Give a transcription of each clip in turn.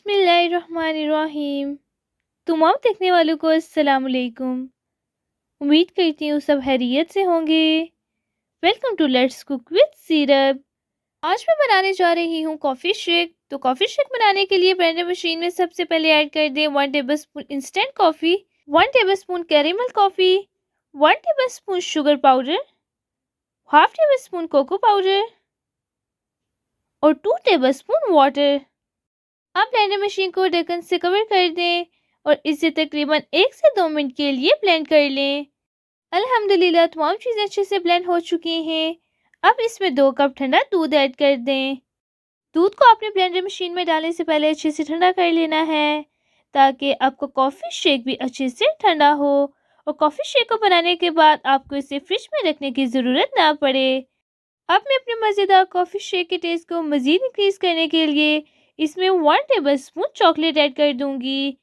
बिस्मिल्लाहिर्रहमानिर्रहीम। तमाम देखने वालों को अस्सलाम वालेकुम। उम्मीद करती हूँ सब खैरियत से होंगे। Welcome to let's cook with syrup. आज मैं बनाने जा रही हूँ कॉफ़ी शेक। तो कॉफ़ी शेक बनाने के लिए ब्लेंडर मशीन में सबसे पहले ऐड कर दें 1 tablespoon instant coffee, 1 tablespoon caramel coffee, 1 tablespoon sugar powder, half tablespoon cocoa powder और 2 टेबलस्पून वाटर। अब ब्लेंडर मशीन को ढक्कन से कवर कर दें और इसे तकरीबन 1 से 2 मिनट के लिए ब्लेंड कर लें। अल्हम्दुलिल्लाह तमाम चीज़ें अच्छे से ब्लेंड हो चुकी हैं। अब इसमें 2 कप ठंडा दूध ऐड कर दें। दूध को अपने ब्लेंडर मशीन में डालने से पहले अच्छे से ठंडा कर लेना है ताकि आपका कॉफ़ी शेक भी अच्छे से ठंडा हो। और कॉफ़ी शेक को बनाने के बाद आपको इसे फ्रिज में रखने की ज़रूरत ना पड़े। अब मैं अपने मज़ेदार कॉफ़ी शेक के टेस्ट को मज़ीद इंक्रीज़ करने के लिए इसमें 1 टेबलस्पून चॉकलेट ऐड कर दूंगी।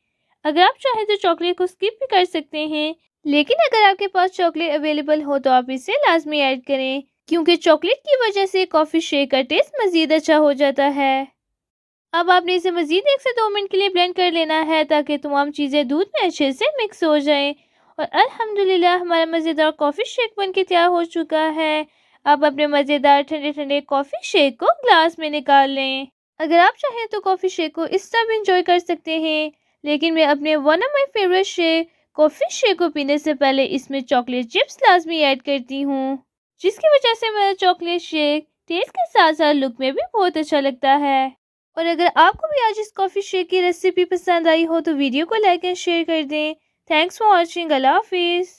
अगर आप चाहें तो चॉकलेट को स्किप भी कर सकते हैं, लेकिन अगर आपके पास चॉकलेट अवेलेबल हो तो आप इसे लाजमी ऐड करें क्योंकि चॉकलेट की वजह से कॉफ़ी शेक का टेस्ट मज़ीद अच्छा हो जाता है। अब आपने इसे मज़ीद 1 से 2 मिनट के लिए ब्लेंड कर लेना है ताकि तमाम चीज़ें दूध में अच्छे से मिक्स हो जाएं। और अल्हम्दुलिल्लाह हमारा मज़ेदार कॉफ़ी शेक बनके तैयार हो चुका है। अब अपने मज़ेदार ठंडे ठंडे कॉफ़ी शेक को ग्लास में निकाल लें। अगर आप चाहें तो कॉफ़ी शेक को इस तरह भी इंजॉय कर सकते हैं, लेकिन मैं अपने one of my favourite shake coffee shake को पीने से पहले इसमें चॉकलेट चिप्स लाजमी ऐड करती हूँ, जिसकी वजह से मेरा चॉकलेट शेक टेस्ट के साथ साथ लुक में भी बहुत अच्छा लगता है। और अगर आपको भी आज इस कॉफ़ी शेक की रेसिपी पसंद आई हो तो वीडियो को लाइक एंड शेयर कर दें। Thanks for watching. अल्लाह हाफिज़।